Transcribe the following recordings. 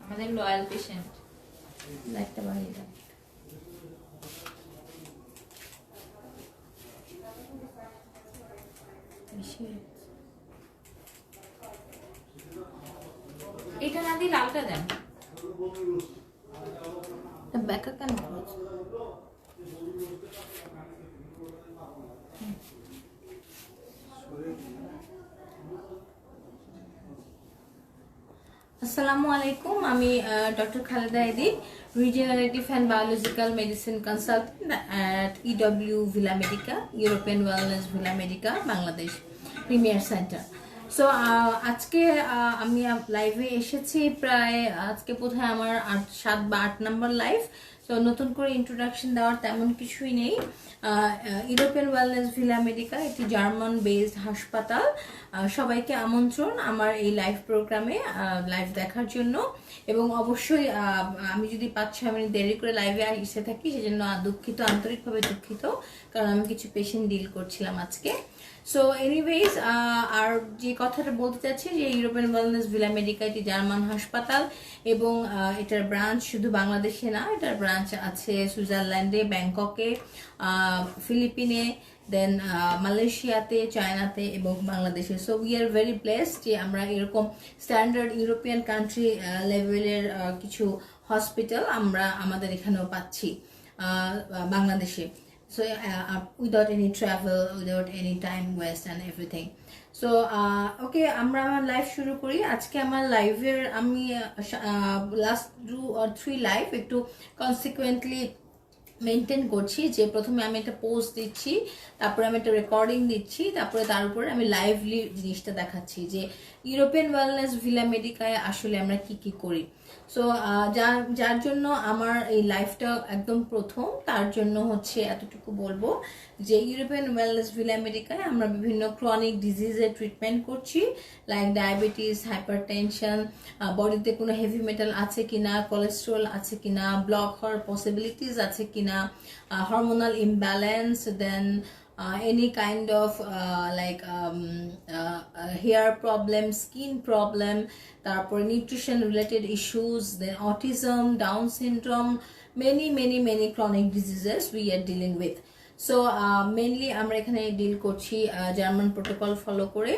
আমাদের loyal patient লাইটটা বাড়িয়ে দাও। এটা না দিয়ে লালটা দেন। ব্যাকা কেন করেছে? আসসালামু আলাইকুম, আমি doctor Khaleda Edin, regenerative and biological medicine consultant at EW Villa Medica, European Wellness Villa Medica, Bangladesh premier centre. So আজকে আমি লাইভে এসেছি প্রায়, আজকে বোধহয় আমার 7 বা 8 নম্বর লাইভ। তো নতুন করে ইন্ট্রোডাকশন দেওয়ার তেমন কিছুই নেই। ইউরোপিয়ান ওয়েলনেস ভিলা মেডিকা একটি জার্মান বেসড হাসপাতাল। সবাইকে আমন্ত্রণ আমার এই লাইভ প্রোগ্রামে লাইভ দেখার জন্য। এবং অবশ্যই আমি যদি 5-6 মিনিট দেরি করে লাইভে এসে থাকি সেজন্য দুঃখিত, আন্তরিকভাবে দুঃখিত, কারণ আমি কিছু পেশেন্ট ডিল করছিলাম আজকে। সো এনিওয়েজ, আর যে কথাটা বলতে চাচ্ছি যে ইউরোপিয়ান ওয়েলনেস ভিলা মেডিকা একটি জার্মান হাসপাতাল এবং এটার ব্রাঞ্চ শুধু বাংলাদেশে না, এটার ব্রাঞ্চ আছে সুইজারল্যান্ডে, ব্যাংককে, ফিলিপিনে, দেন মালয়েশিয়াতে, চায়নাতে এবং বাংলাদেশে। So we are very blessed যে আমরা এরকম স্ট্যান্ডার্ড ইউরোপিয়ান কান্ট্রি লেভেলের কিছু হসপিটাল আমরা আমাদের এখানেও পাচ্ছি বাংলাদেশে। So without any travel, without any time waste and everything. So okay, আমরা আমার লাইভ শুরু করি। আজকে আমার লাইভের আমি লাস্ট 2 or 3 লাইভ একটু কনসিকুয়েন্টলি মেনটেন করছি, যে প্রথমে আমি একটা পোস্ট দিচ্ছি, তারপরে আমি একটা রেকর্ডিং দিচ্ছি, তারপরে তার উপরে আমি লাইভলি জিনিসটা দেখাচ্ছি যে ইউরোপিয়ান ওয়েলনেস ভিলা মেডিকায় আসলে আমরা কি কি করি। সো যার জন্য আমার এই লাইফটা একদম প্রথম, তার জন্য হচ্ছে এতটুকু বলবো যে ইউরোপিয়ান ওয়েলনেস ভিলা মেডিকায় আমরা বিভিন্ন ক্রনিক ডিজিজের ট্রিটমেন্ট করছি, লাইক ডায়াবেটিস, হাইপারটেনশন, বডিতে কোনো হেভি মেটাল আছে কিনা, কোলেস্ট্রল আছে কিনা, ব্লক হওয়ার পসিবিলিটিস আছে কিনা, hormonal imbalance, then any kind of hair problem, skin problem, তারপর nutrition related issues, then autism, Down syndrome, many chronic diseases we are dealing with. So mainly আমরা এখানে ডিল করছি জার্মান প্রোটোকল ফলো করে,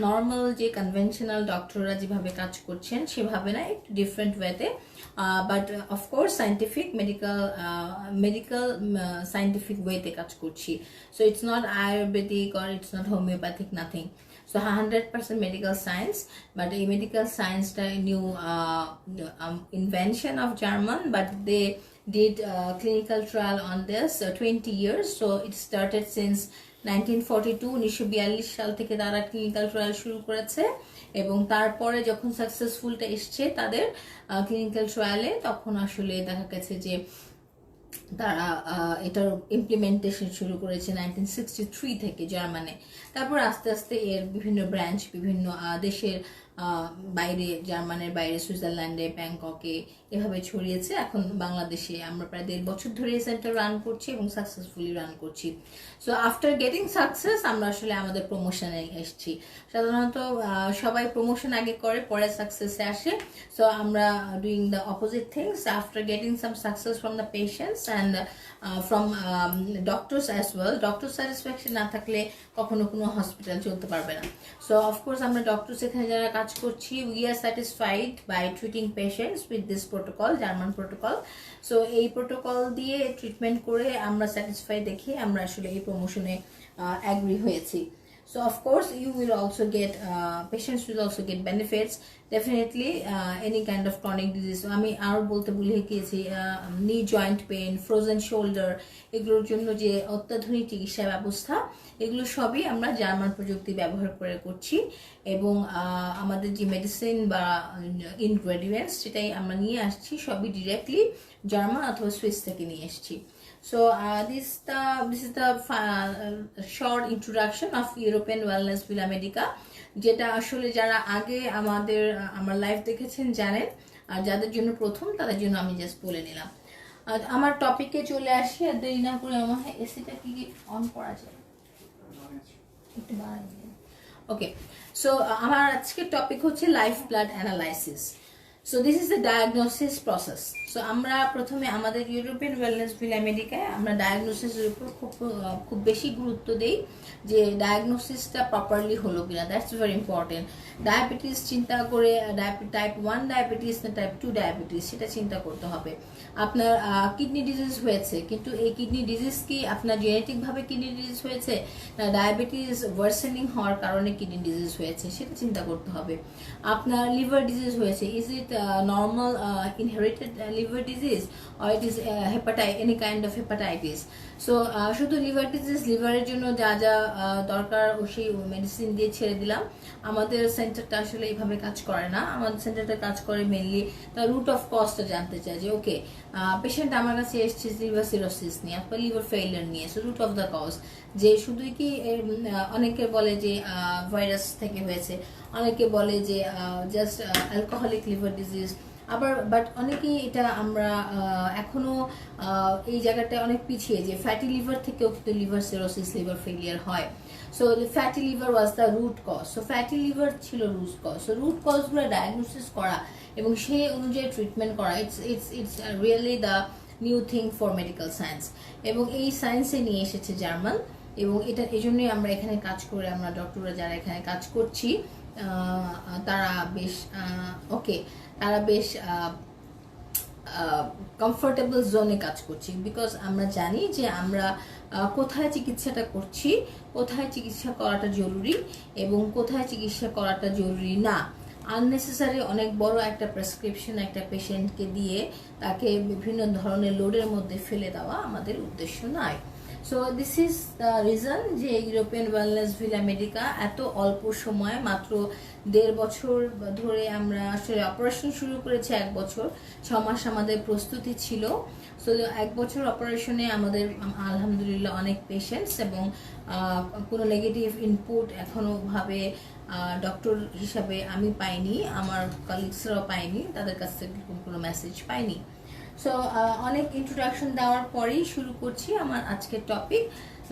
normal যে conventional ডক্টররা যেভাবে কাজ করছেন সেভাবে না, একটু ডিফারেন্ট ওয়েতে, but of course scientific medical scientific ওয়েতে কাজ করছি। So it's not Ayurvedic or it's not homeopathic, nothing. So 100% medical science, but a medical science new invention of German, but they did clinical trial on this 20 years. So it started since 1942, 1942 সাল থেকে তারা clinical trial শুরু করেছে এবং তারপরে যখন সাকসেসফুলটা এসছে তাদের ক্লিনিক্যাল ট্রায়ালে, তখন আসলে দেখা গেছে যে তারা এটার ইমপ্লিমেন্টেশন শুরু করেছে 1963 থেকে জার্মানে। তারপর আস্তে আস্তে এর বিভিন্ন ব্রাঞ্চ বিভিন্ন দেশের বাইরে, জার্মানের বাইরে, সুইজারল্যান্ডে, ব্যাংককে এভাবে ছড়িয়েছে। এখন বাংলাদেশে আমরা প্রায় 1.5 বছর ধরে এই সেন্টার রান করছি এবং সাকসেসফুলি রান করছি। সো আফটার গেটিং সাকসেস আমরা আসলে আমাদের প্রমোশনে এসেছি। সাধারণত সবাই প্রমোশন আগে করে, পরে সাকসেসে আসে। সো আমরা doing the opposite things after getting some success from the patients and from doctors as well. Doctor satisfaction না থাকলে কখনো কোনো হসপিটাল চলতে পারবে না। সো অফকোর্স আমরা ডক্টরস এখানে যারা কাজ করছি, we are satisfied by treating patients with this protocol, German protocol. So এই প্রোটোকল দিয়ে ট্রিটমেন্ট করে আমরা স্যাটিসফাই দেখে আমরা আসলে এই প্রমোশনে অ্যাগ্রি হয়েছি। So of course you will also get patients will also get benefits definitely, any kind of chronic disease. আমি আর বলতে ভুলে গিয়েছি, নি জয়েন্ট পেইন, ফ্রোজেন শোল্ডার, এগুলোর জন্য যে অত্যাধুনিক চিকিৎসা ব্যবস্থা, এগুলো সবই আমরা জার্মান প্রযুক্তি ব্যবহার করে করছি এবং আমাদের যে মেডিসিন বা ইনগ্রেডিয়েন্টস সেটাই আমরা নিয়ে আসছি সবই ডিরেক্টলি জার্মান অথবা সুইস থেকে নিয়ে এসেছি। So this is the short introduction of European Wellness Villa Medica, যেটা আসলে যারা আগে আমার লাইভ দেখেছেন জানেন, আর যাদের জন্য প্রথম তাদের জন্য আমি জাস্ট বলে নিলাম। আমার টপিকে চলে আসি, আর দেরি না করে আমার এসিটা কি অন করা যায় একটু বাড়াই দিন। ওকে, সো আমার আজকের টপিক হচ্ছে life blood analysis. So this is the diagnosis process. So আমরা প্রথমে আমাদের ইউরোপিয়ান ওয়েলনেস ভিলা মেডিকায় আমরা ডায়াগনোসিসের উপর খুব বেশি গুরুত্ব দিই, যে ডায়াগনোসিসটা প্রপারলি হলো কিনা। That's very important. ডায়াবেটিস চিন্তা করে টাইপ 1 ডায়াবেটিস না টাইপ 2 ডায়াবেটিস সেটা চিন্তা করতে হবে। আপনার কিডনি ডিজিজ হয়েছে, কিন্তু এই কিডনি ডিজিজ কি আপনার জেনেটিকভাবে কিডনি ডিজিজ হয়েছে না ডায়াবেটিস ওয়ার্সেনিং হওয়ার কারণে কিডনি ডিজিজ হয়েছে, সেটা চিন্তা করতে হবে। আপনার লিভার ডিজিজ হয়েছে, is it normal inherited liver disease or it is any kind of hepatitis. So শুধু লিভার ডিজিজ, লিভারের জন্য যা যা দরকার সেই মেডিসিন দিয়ে ছেড়ে দিলাম। আমাদের সেন্টারটা আসলে এইভাবে কাজ করে না। আমাদের সেন্টারটা কাজ করে মেনলি তার রুট অফ কজটা জানতে চায়, যে ওকে পেশেন্ট আমার কাছে এসছে লিভার সিরোসিস নিয়ে অথবা লিভার ফেইলিয়ার নিয়ে। So root of the cause, যে শুধুই কি অনেকে বলে যে ভাইরাস থেকে হয়েছে, অনেকে বলে যে জাস্ট অ্যালকোহলিক লিভার ডিজিজ। আবার বাট অনেকেই এটা আমরা এখনো এই জায়গাটা অনেক পিছিয়ে, যে ফ্যাটি লিভার থেকেও কিন্তু লিভার সিরোসিস লিভার ফেলিয়ার হয়। So fatty liver was the root cause. So fatty liver ছিল রুট কজ। সো রুট কজগুলো ডায়াগনোসিস করা এবং সেই অনুযায়ী ট্রিটমেন্ট করা, it's really the new thing for medical science. এবং এই সায়েন্সে নিয়ে এসেছে জার্মান, এবং এটা এই জন্যই আমরা এখানে কাজ করে, আমরা ডক্টররা যারা এখানে কাজ করছি তারা বেশ তারা বেশ কমফোর্টেবল জোনে কাজ করছি। বিকজ আমরা জানি যে আমরা কোথায় চিকিৎসাটা করছি, কোথায় চিকিৎসা করাটা জরুরি এবং কোথায় চিকিৎসা করাটা জরুরি না। আননেসেসারি অনেক বড় একটা প্রেসক্রিপশন একটা পেশেন্টকে দিয়ে তাকে বিভিন্ন ধরনের লোডের মধ্যে ফেলে দেওয়া আমাদের উদ্দেশ্য নয়। So this is the reason যে ইউরোপিয়ান ওয়েলনেস ভিলা মেডিকা এত অল্প সময়, মাত্র 1.5 বছর ধরে আমরা আসলে অপারেশন শুরু করেছি। 1 বছর 6 মাস আমাদের প্রস্তুতি ছিল। সো 1 বছর অপারেশনে আমাদের আলহামদুলিল্লাহ অনেক পেশেন্টস, এবং কোনো নেগেটিভ ইনপুট এখনো ভাবে ডক্টর হিসাবে আমি পাইনি, আমার কলিগসরাও পাইনি, তাদের কাছ থেকে কোনো মেসেজ পাইনি। সো অনেক ইন্ট্রোডাকশন দেওয়ার পরেই শুরু করছি আমার আজকের topic,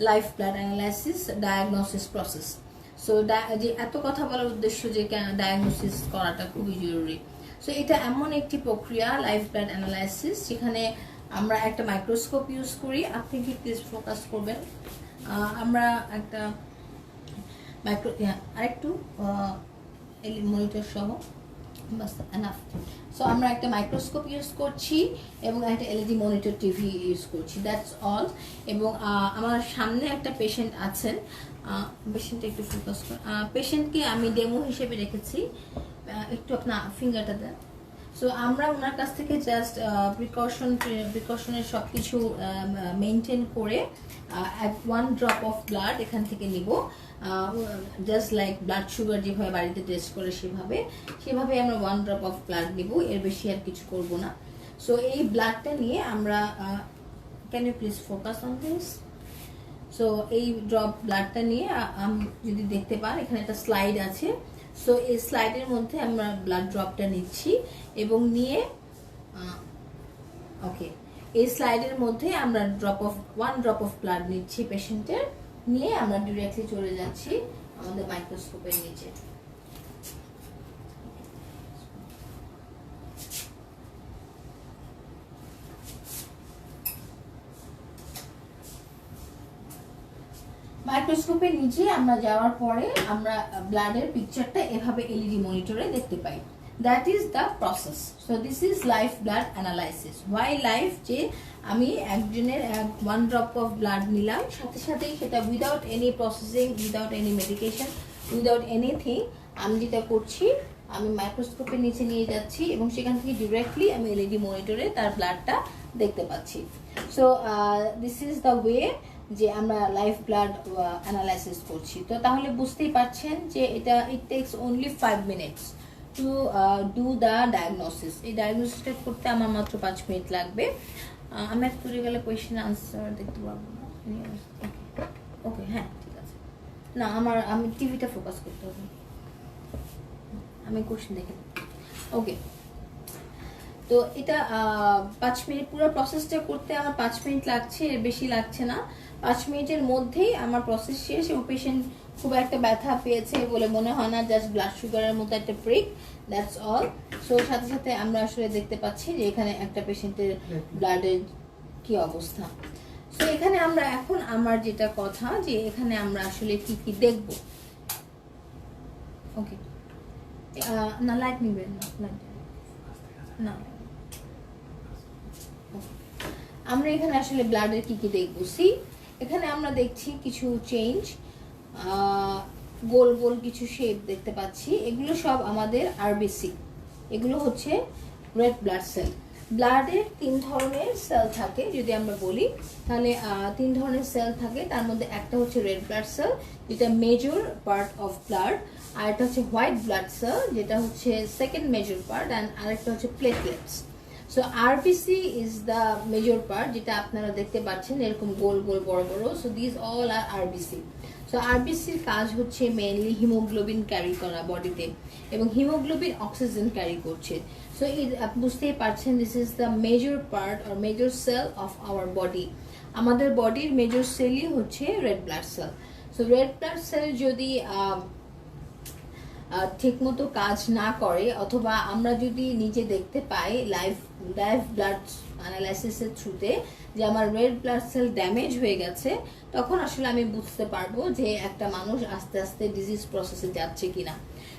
life blood analysis diagnosis process. So যে এত কথা বলার উদ্দেশ্য যে ডায়াগনোসিস করাটা খুবই জরুরি। সো এটা এমন একটি প্রক্রিয়া লাইফ ব্লাড অ্যানালাইসিস, যেখানে আমরা একটা মাইক্রোস্কোপ ইউজ করি। আপনি কি প্লিজ ফোকাস করবেন? আমরা একটা আরেকটু মনিটর সহ বাস এনাফ। সো আমরা একটা মাইক্রোস্কোপ ইউজ করছি এবং একটা এলইডি মনিটর টিভি ইউজ করছি, দ্যাটস অল। এবং আমার সামনে একটা পেশেন্ট আছেন, পেশেন্টটা একটু ফোকাস কর। পেশেন্টকে আমি ডেমো হিসেবে রেখেছি, একটু আপনার ফিঙ্গারটা দেন। সো আমরা ওনার কাছ থেকে জাস্ট প্রিকশনের সব কিছু মেনটেন করে 1 ড্রপ অফ ব্লাড এখান থেকে নিব, জাস্ট লাইক ব্লাড সুগার যেভাবে বাড়িতে টেস্ট করে সেভাবে আমরা 1 ড্রপ অফ ব্লাড নিব, এর বেশি আর কিছু করব না। সো এই ব্লাডটা নিয়ে আমরা, can you please focus on this? So এই ড্রপ ব্লাডটা নিয়ে যদি দেখতে পান এখানে একটা স্লাইড আছে। সো এই স্লাইডের মধ্যে আমরা ব্লাড ড্রপটা নিচ্ছি এবং নিয়ে এই স্লাইডের মধ্যে আমরা 1 ড্রপ অফ ব্লাড নিচ্ছি পেশেন্টের, নিয়ে আমরা ডিরেক্টলি চলে যাচ্ছি আমাদের মাইক্রোস্কোপের নিচে। মাইক্রোস্কোপের নিচে আমরা যাওয়ার পরে আমরা ব্লাডের পিকচারটা এভাবে এলইডি মনিটরে দেখতে পাই। That is the process. So this is life blood analysis. Why life? যে আমি একজনের 1 ড্রপ অফ ব্লাড নিলাম, সাথে সাথেই সেটা without any processing, without any medication, without anything, আমি যেটা করছি আমি মাইক্রোস্কোপের নিচে নিয়ে যাচ্ছি এবং সেখান থেকে ডিরেক্টলি আমি এলইডি মনিটরে তার ব্লাডটা দেখতে পাচ্ছি। So this is the way যে আমরা লাইফ ব্লাড অ্যানালাইসিস করছি। তো তাহলে বুঝতেই পারছেন যে এটা ইট tax only 5 minutes to do the diagnosis. এই ডায়াগনোসিসটা করতে আমার মাত্র 5 মিনিট লাগবে। আমি এক করে গেলে কোয়েশ্চেন আনসার দেখতে পারবো না। ওকে, হ্যাঁ ঠিক আছে। না আমি টিভিটা ফোকাস করতে হবে, আমি কোয়েশ্চেন দেখে। ওকে, তো এটা 5 মিনিট, পুরো প্রসেসটা করতে আমার 5 মিনিট লাগছে, এর বেশি লাগছে না। 5 মিনিটের মধ্যেই আমার প্রসেস শেষ এবং পেশেন্ট খুব একটা ব্যথা পেয়েছে বলে মনে হয় না, জাস্ট ব্লাড সুগারের মতো একটা প্রিক, দ্যাটস অল। সো সাথে সাথে আমরা আসলে দেখতে পাচ্ছি যে এখানে একটা পেশেন্টের ব্লাডের কি অবস্থা। সো এখানে আমরা এখন আমার যেটা কথা যে এখানে আমরা আসলে কি কি দেখব। ওকে, না লাইট নিবেন না, লাইট না। আমরা এখানে আসলে ব্লাডের কি কি দেখব। সি, এখানে আমরা দেখছি কিছু চেঞ্জ, গোল গোল কিছু শেপ দেখতে পাচ্ছি। এগুলো সব আমাদের আরবিসি, এগুলো হচ্ছে রেড ব্লাড সেল। ব্লাডের 3 ধরনের সেল থাকে যদি আমরা বলি, তাহলে 3 ধরনের সেল থাকে। তার মধ্যে একটা হচ্ছে রেড ব্লাড সেল, যেটা মেজর পার্ট অফ ব্লাড, আর একটা হচ্ছে হোয়াইট ব্লাড সেল, যেটা হচ্ছে সেকেন্ড মেজর পার্ট, অ্যান্ড আরেকটা হচ্ছে platelets. So RBC is the major part, যেটা আপনারা দেখতে পাচ্ছেন এরকম গোল গোল বড় বড়। So this all are RBC. So আরবিসির কাজ হচ্ছে মেইনলি হিমোগ্লোবিন ক্যারি করা বডিতে, এবং হিমোগ্লোবিন অক্সিজেন ক্যারি করছে। সো বুঝতেই পারছেন, this is the major part or major cell of our body. আমাদের বডির মেজর সেলই হচ্ছে red blood cell. So red blood cell যদি ঠিকমতো কাজ না করে, অথবা আমরা যদি নিজে দেখতে পাই লাইভ ব্লাড অ্যানালাইসিসের থ্রুতে যে আমার রেড ব্লাড সেল ড্যামেজ হয়ে গেছে, তখন আসলে আমি বুঝতে পারবো যে একটা মানুষ আস্তে আস্তে ডিজিজ প্রসেসে যাচ্ছে কিনা।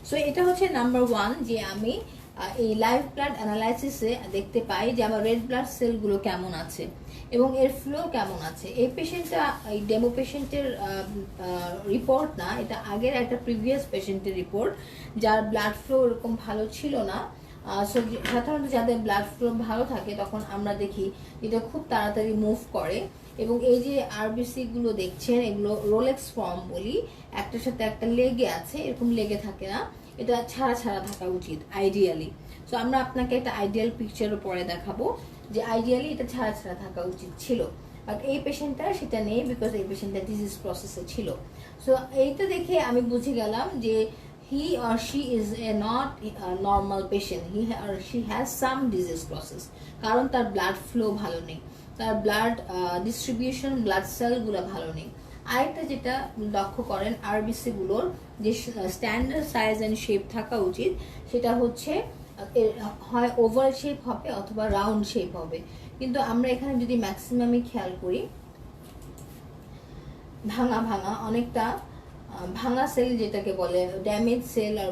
সো এটা হচ্ছে নাম্বার 1, যে আমি এই লাইভ ব্লাড অ্যানালাইসিসে দেখতে পাই যে আমার রেড ব্লাড সেলগুলো কেমন আছে এবং এর ফ্লো কেমন আছে। এই পেশেন্টটা, এই ডেমো পেশেন্টের রিপোর্ট না, এটা আগের একটা প্রিভিয়াস পেশেন্টের রিপোর্ট, যার ব্লাড ফ্লো এরকম ভালো ছিল না। সাধারণত যাদের ব্লাড ফ্লো ভালো থাকে তখন আমরা দেখি এটা খুব তাড়াতাড়ি মুভ করে, এবং এই যে আরবিসি গুলো দেখছেন এগুলো রোলেক্স ফর্ম বলি, একটার সাথে একটা লেগে আছে, এরকম লেগে থাকে না, এটা ছাড়া ছাড়া থাকা উচিত আইডিয়ালি। সো আমরা আপনাকে একটা আইডিয়াল পিকচারও পরে দেখাবো যে আইডিয়ালি এটা ছাড়া ছাড়া থাকা উচিত ছিল, বাট এই পেশেন্টটা সেটা নেই, বিকজ এই পেশেন্টটা ডিজিজ প্রসেসে ছিল। সো এইটা দেখে আমি বুঝে গেলাম যে he or she is not a normal patient, he or she has some disease process, কারণ তার ব্লাড ফ্লো ভালো নেই, তার ব্লাড ডিস্ট্রিবিউশন, ব্লাড সেলগুলো ভালো নেই। আরেকটা যেটা লক্ষ্য করেন আরবিসি গুলোর যে স্ট্যান্ডার্ড সাইজ অ্যান্ড শেপ থাকা উচিত, সেটা হচ্ছে হয় ওভাল শেপ হবে অথবা রাউন্ড শেপ হবে, কিন্তু আমরা এখানে যদি ম্যাক্সিমামই খেয়াল করি ভাঙা ভাঙা অনেকটা ভাঙা সেল যেটাকে বলে ড্যামেজ সেল আর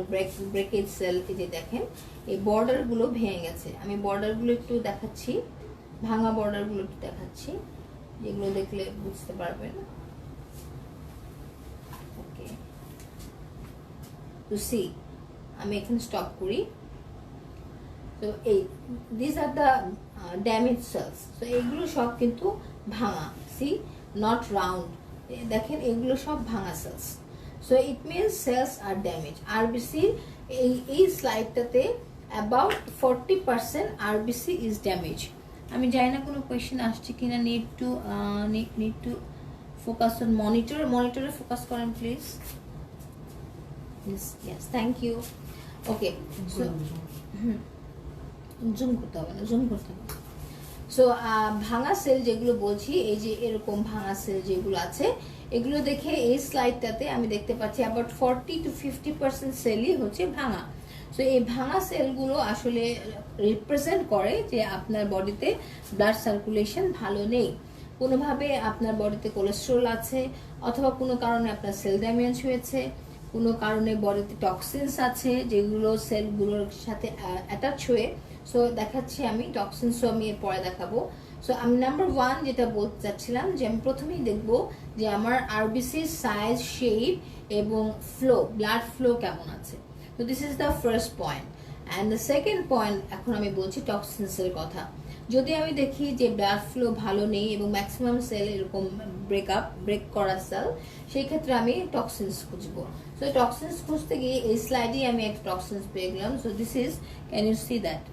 ব্রেকেজ সেল, এই যে দেখেন এই বর্ডার গুলো ভেঙে গেছে। আমি বর্ডার গুলো একটু দেখাচ্ছি, ভাঙা বর্ডার গুলো একটু দেখাচ্ছি, যেগুলো দেখলে বুঝতে পারবেন। ওকে, টু সি, আমি এখানে স্টপ করি। তো এই this are the damage cells. তো এইগুলো সব কিন্তু ভাঙা, সি, নট রাউন্ড, দেখেন এগুলো সব ভাঙা cells. So it means cells are damage. RBC এই স্লাইডটাতে অ্যাবাউট 40% আরবিসি ইজ ড্যামেজ। আমি জানি না কোনো কোয়েশ্চেন আসছে কিনা। নিড টু ফোকাস অন মনিটরে ফোকাস করেন please. Yes, thank you. Okay, so zoom করতে হবে না, জুম করতে হবে। সো ভাঙা সেল যেগুলো বলছি, এই যে এরকম ভাঙা সেল যেগুলো আছে, এগুলো দেখে এই স্লাইডটাতে আমি দেখতে পাচ্ছি অ্যাবাউট 40 to 50% সেলই হচ্ছে ভাঙা। সো এই ভাঙা সেলগুলো আসলে রিপ্রেজেন্ট করে যে আপনার বডিতে ব্লাড সার্কুলেশন ভালো নেই, কোনোভাবে আপনার বডিতে কোলেস্ট্রল আছে, অথবা কোনো কারণে আপনার সেল ড্যামেজ হয়েছে, কোনো কারণে বডিতে টক্সিনস আছে যেগুলো সেলগুলোর সাথে অ্যাটাচ হয়ে। সো দেখাচ্ছি আমি টক্সিনসও আমি পরে দেখাবো। সো আমি নাম্বার 1 যেটা বলতে চাচ্ছিলাম যে আমি প্রথমেই দেখবো যে আমার আরবিসির সাইজ, শেপ এবং ফ্লো, ব্লাড ফ্লো কেমন আছে। তো this is the first point. And the second point, এখন আমি বলছি টক্সিনসের কথা। যদি আমি দেখি যে ব্লাড ফ্লো ভালো নেই এবং ম্যাক্সিমাম সেল এরকম ব্রেক করা সেল, সেই ক্ষেত্রে আমি টক্সিনস খুঁজবো। সো টক্সিনস খুঁজতে গিয়ে এই স্লাইডে আমি একটা টক্সিনস পেয়ে গেলাম। So this is, can you see that?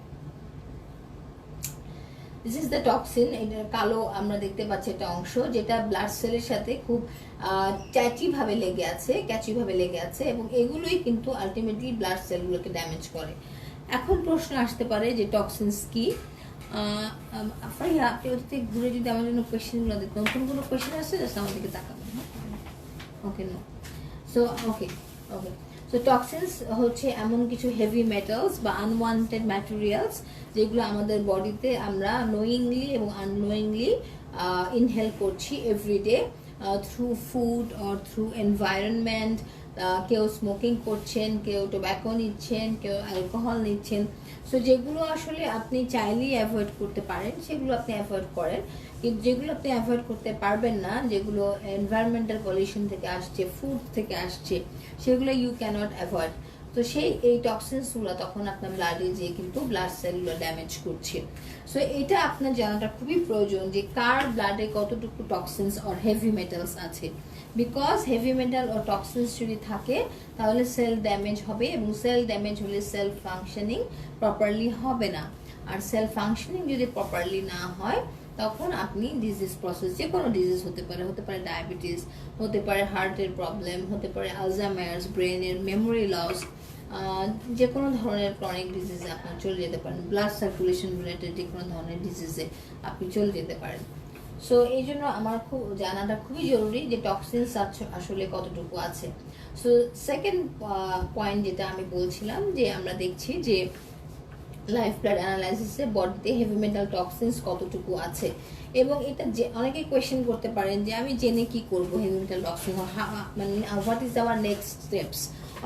This is the toxin. এটা কালো আমরা দেখতে পাচ্ছি একটা অংশ, যেটা ব্লাড সেলের সাথে খুব ক্যাচি ভাবে লেগে আছে, এবং এগুলোই কিন্তু আলটিমেটলি ব্লাড সেলগুলোকে ড্যামেজ করে। এখন প্রশ্ন আসতে পারে যে টক্সিনস কি। আপনি ওদিকে ঘুরে যদি আমার জন্য কোয়েশ্চেনগুলো দিতেন, নতুন কোনো কোয়েশ্চেন আছে জাস্ট আমাদেরকে তাকাবেন। Okay, no. So okay okay so toxins হচ্ছে এমন কিছু হেভি মেটালস বা আনওয়ান্টেড ম্যাটেরিয়ালস যেগুলো আমাদের বডিতে আমরা নোয়িংলি এবং আননোয়িংলি ইনহেল করছি everyday through food or through environment. কেউ স্মোকিং করছেন, কেউ টোব্যাকো নিচ্ছেন, কেউ অ্যালকোহল নিচ্ছেন। সো যেগুলো আসলে আপনি চাইলেই অ্যাভয়েড করতে পারেন সেগুলো আপনি অ্যাভয়েড করেন, কিন্তু যেগুলো আপনি অ্যাভয়েড করতে পারবেন না, যেগুলো এনভায়রনমেন্টাল পলিউশন থেকে আসছে, ফুড থেকে আসছে, সেগুলো ইউ ক্যানট অ্যাভয়েড। তো এই টক্সিনসগুলো তখন আপনার ব্লাডে যেয়ে কিন্তু ব্লাড সেলগুলো ড্যামেজ করছে। সো এটা আপনার জানাটা খুবই প্রয়োজন যে কার ব্লাডে কতটুকু টক্সিনস অর হেভি মেটালস আছে। বিকজ হেভি মেটাল ও টক্সিনস যদি থাকে তাহলে সেল ড্যামেজ হবে, এবং সেল ড্যামেজ হলে সেল ফাংশনিং প্রপারলি হবে না। আর সেল ফাংশনিং যদি প্রপারলি না হয় তখন আপনি ডিজিজ প্রসেস, যে কোনো ডিজিজ হতে পারে ডায়াবেটিস, হতে পারে হার্টের প্রবলেম, হতে পারে আলজাইমার্স, ব্রেনের মেমোরি লস, যে কোনো ধরনের ক্রনিক ডিজিজে আপনার চলে যেতে পারেন, ব্লাড সার্কুলেশন রিলেটেড যে কোনো ধরনের ডিজিজে আপনি চলে যেতে পারেন। সো এই জন্য আমার খুব জানাটা খুবই জরুরি যে টক্সিনস আসলে কতটুকু আছে। সো সেকেন্ড পয়েন্ট যেটা আমি বলছিলাম যে আমরা দেখছি যে লাইফ ব্লাড অ্যানালাইসিসে বডিতে হেভি মেটাল টক্সিনস কতটুকু আছে, এবং এটা যে অনেকেই কোয়েশ্চেন করতে পারেন যে আমি জেনে কি করব হেভি মেটাল টক্সিন, মানে what is our next steps.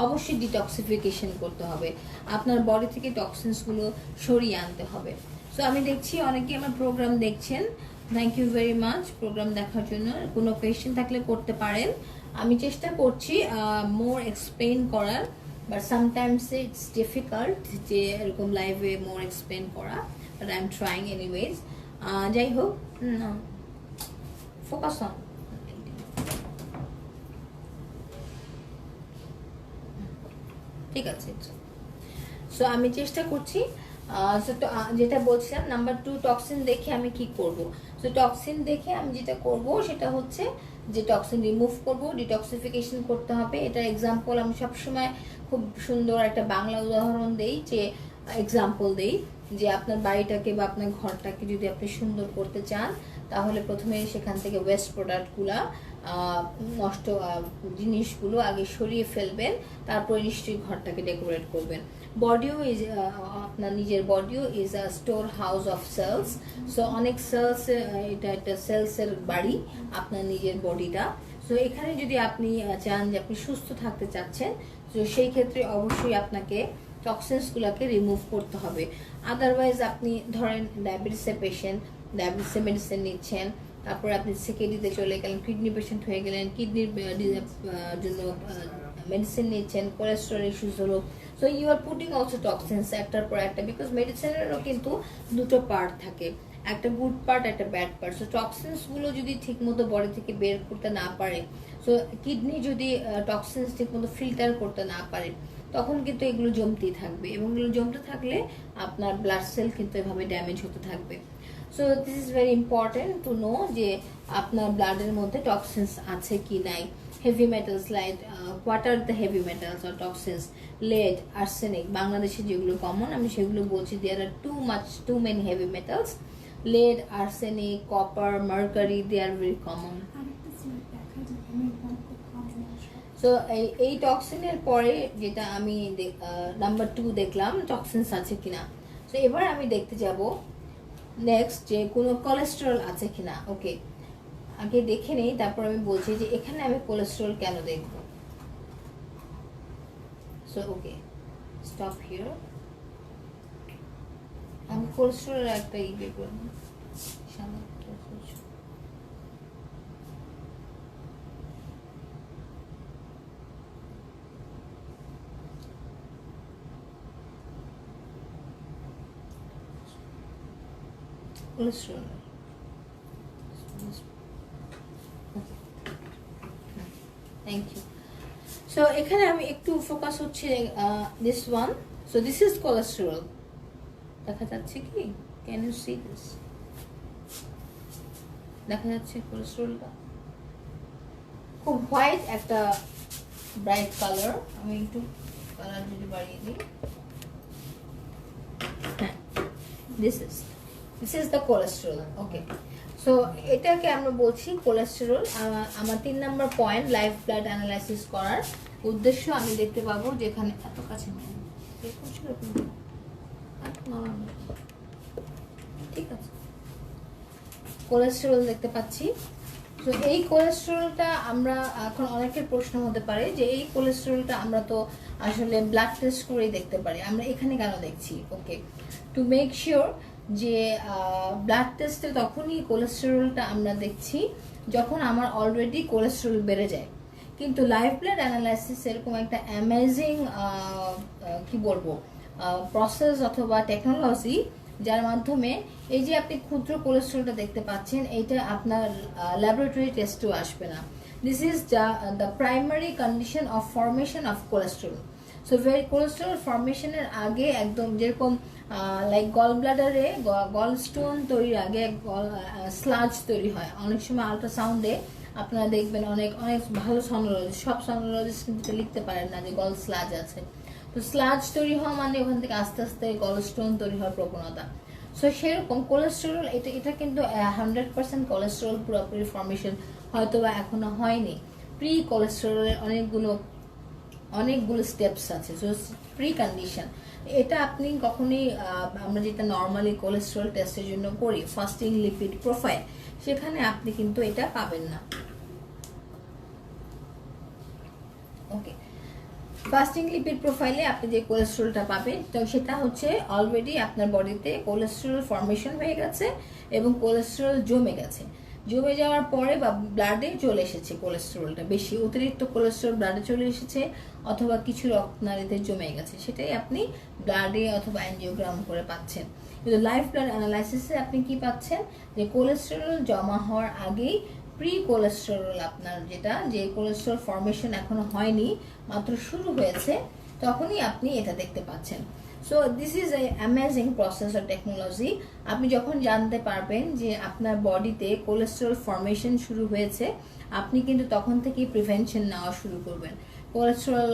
অবশ্যই ডিটক্সিফিকেশন করতে হবে, আপনার বডি থেকে টক্সিনসগুলো সরিয়ে আনতে হবে। সো আমি দেখছি অনেকে আমার প্রোগ্রাম দেখছেন, thank you very much programme দেখার জন্য। কোনো কোয়েশ্চেন থাকলে করতে পারেন, আমি চেষ্টা করছি মোর এক্সপ্লেন করার, বাট সামটাইমস ইটস ডিফিকাল্ট যে এরকম লাইভে মোর এক্সপ্লেন করা, but I am trying anyways. যাই হোক, ফোকাস অন, ঠিক আছে। সো আমি চেষ্টা করছি, যেটা বলছিলাম নাম্বার 2, টক্সিন দেখে আমি কি করব। সো টক্সিন দেখে আমি যেটা করব সেটা হচ্ছে যে টক্সিন রিমুভ করব, ডিটক্সিফিকেশন করতে হবে। এটা এক্সাম্পল আমি সবসময় খুব সুন্দর একটা বাংলা উদাহরণ দেই, যে এক্সাম্পল দেই যে আপনার বাড়িটাকে বা আপনার ঘরটাকে যদি আপনি সুন্দর করতে চান তাহলে প্রথমে সেখান থেকে ওয়েস্ট প্রোডাক্টগুলা, নষ্ট জিনিসগুলো আগে সরিয়ে ফেলবেন, তারপরে নিশ্চয়ই ঘরটাকে ডেকোরেট করবেন। বডিও ইজ, আপনার নিজের বডিও is a storehouse of cells. So অনেক সেলস, এটা একটা সেলসের বাড়ি আপনার নিজের বডিটা। সো এখানে যদি আপনি চান যে আপনি সুস্থ থাকতে চাচ্ছেন, তো সেই ক্ষেত্রে অবশ্যই আপনাকে টক্সিনসগুলোকে রিমুভ করতে হবে। আদারওয়াইজ আপনি ধরেন ডায়াবেটিসের পেশেন্ট, ডায়াবেটিসের মেডিসিন নিচ্ছেন, তারপরে আপনি সিকেডিতে চলে গেলেন, কিডনি পেশেন্ট হয়ে গেলেন, কিডনির জন্য মেডিসিন নিচ্ছেন, কোলেস্ট্রল ইস্যুস হলো। So you are putting also toxins একটার পর একটা, বিকজ মেডিসিনেরও কিন্তু দুটো পার্ট থাকে, একটা গুড পার্ট, একটা ব্যাড পার্ট। সো টক্সিনসগুলো যদি ঠিকমতো বডি থেকে বের করতে না পারে, সো কিডনি যদি টক্সিনস ঠিকমতো ফিল্টার করতে না পারে, তখন কিন্তু এগুলো জমতেই থাকবে, এবং এগুলো জমতে থাকলে আপনার ব্লাড সেল কিন্তু এভাবে ড্যামেজ হতে থাকবে। So this is very important to know যে আপনার ব্লাডের মধ্যে টক্সিনস আছে কি নাই। Heavy metals like what are the heavy metals or toxins, lead, arsenic, বাংলাদেশে যেগুলো কমন আমি সেগুলো বলছি। দেয়ার আর too many heavy metals, lead, arsenic, copper, mercury, they are very common. So এই টক্সিনের পরে যেটা আমি নাম্বার 2 দেখলাম টক্সিনস আছে কিনা। সো এবার আমি দেখতে যাব নেক্সট যে কোনো কোলেস্টেরল আছে কিনা। ওকে, আগে দেখে নেই, তারপর আমি বলছি যে এখানে আমি কোলেস্টেরল কেন দেখব। So okay, stop here. আমি কোলেস্টেরলের একটা বের করব, কোলেস্টেরল। Thank you. সো এখানে আমি একটু ফোকাস হচ্ছে this one. So this is cholesterol, দেখা যাচ্ছে কি? Can you see this? দেখা যাচ্ছে কোলেস্টেরলটা খুব হোয়াইট একটা ব্রাইট কালার। আমি একটু কালার যদি বাড়িয়ে দিই, হ্যাঁ, this is this is the cholesterol. Okay, so এটাকে আমরা বলছি কোলেস্টেরল। আমার 3 নম্বর পয়েন্ট লাইভ ব্লাড অ্যানালাইসিস করার উদ্দেশ্য আমি দেখতে পাবো যেখানে এত কাছে ঠিক আছে, কোলেস্টেরল দেখতে পাচ্ছি। তো এই কোলেস্টেরলটা আমরা এখন অনেকের প্রশ্ন হতে পারে যে এই কোলেস্টেরলটা আমরা তো আসলে ব্লাড টেস্ট করেই দেখতে পারি, আমরা এখানে কেন দেখছি? ওকে, টু মেক শিওর যে ব্লাড টেস্টে তখনই কোলেস্টেরলটা আমরা দেখছি যখন আমার অলরেডি কোলেস্টেরল বেড়ে যায়। কিন্তু লাইভ ব্লাড অ্যানালাইসিস এরকম একটা অ্যামেজিং কি বলবো প্রসেস অথবা টেকনোলজি, যার মাধ্যমে এই যে আপনি ক্ষুদ্র কোলেস্টেরলটা দেখতে পাচ্ছেন, এইটা আপনার ল্যাবরেটরি টেস্টেও আসবে না। This is the primary condition of formation of cholesterol. So cholesterol ফরমেশনের আগে একদম যেরকম লাইক গল ব্লাডারে গল স্টোন তৈরির আগে স্লাজ তৈরি হয়, অনেক সময় আল্ট্রাসাউন্ডে আপনারা দেখবেন অনেক অনেক ভালো সনোলজিস্ট, সব সনোলজিস্ট কিন্তু লিখতে পারেন না যে গল স্লাজ আছে। তো স্লাজ তৈরি হওয়া মানে ওখান থেকে আস্তে আস্তে গল স্টোন তৈরি হওয়ার প্রবণতা। সো সেরকম কোলেস্টেরল এটা কিন্তু 100% কোলেস্টেরল পুরোপুরি ফর্মেশন হয়তো বা এখনো হয়নি। প্রি কোলেস্টেরলের অনেকগুলো স্টেপস আছে। সো প্রি কন্ডিশন এটা আপনি কখনোই আমরা যেটা নর্মালি কোলেস্টেরল টেস্টের জন্য করি ফাস্টিং লিপিড প্রোফাইল, সেখানে আপনি কিন্তু এটা পাবেন না। ওকে, ফাস্টিং লিপিড প্রোফাইলে আপনি যে কোলেস্টেরলটা পাবেন তো সেটা হচ্ছে অলরেডি আপনার বডিতে কোলেস্টেরল ফর্মেশন হয়ে গেছে এবং কোলেস্টেরল জমে গেছে। জমে যাওয়ার পরে বা ব্লাডে চলে এসেছে কোলেস্টেরলটা, বেশি অতিরিক্ত কোলেস্টেরল ব্লাডে চলে এসেছে অথবা কিছু রক্তনালীতে জমে গেছে, সেটাই আপনি ব্লাডে অথবা অ্যাঞ্জিওগ্রাম করে পাচ্ছেন। কিন্তু লাইভ ব্লাড অ্যানালাইসিসে আপনি কি পাচ্ছেন যে কোলেস্টেরল জমা হওয়ার আগেই প্রি কোলেস্টেরল আপনার যে কোলেস্টেরল ফর্মেশন এখনো হয়নি, মাত্র শুরু হয়েছে, তখনই আপনি এটা দেখতে পাচ্ছেন। So this is a amazing process or technology. আপনি যখন জানতে পারবেন যে আপনার বডিতে কোলেস্টেরল ফর্মেশন শুরু হয়েছে, আপনি কিন্তু তখন থেকেই প্রিভেনশন নেওয়া শুরু করবেন। কোলেস্টেরল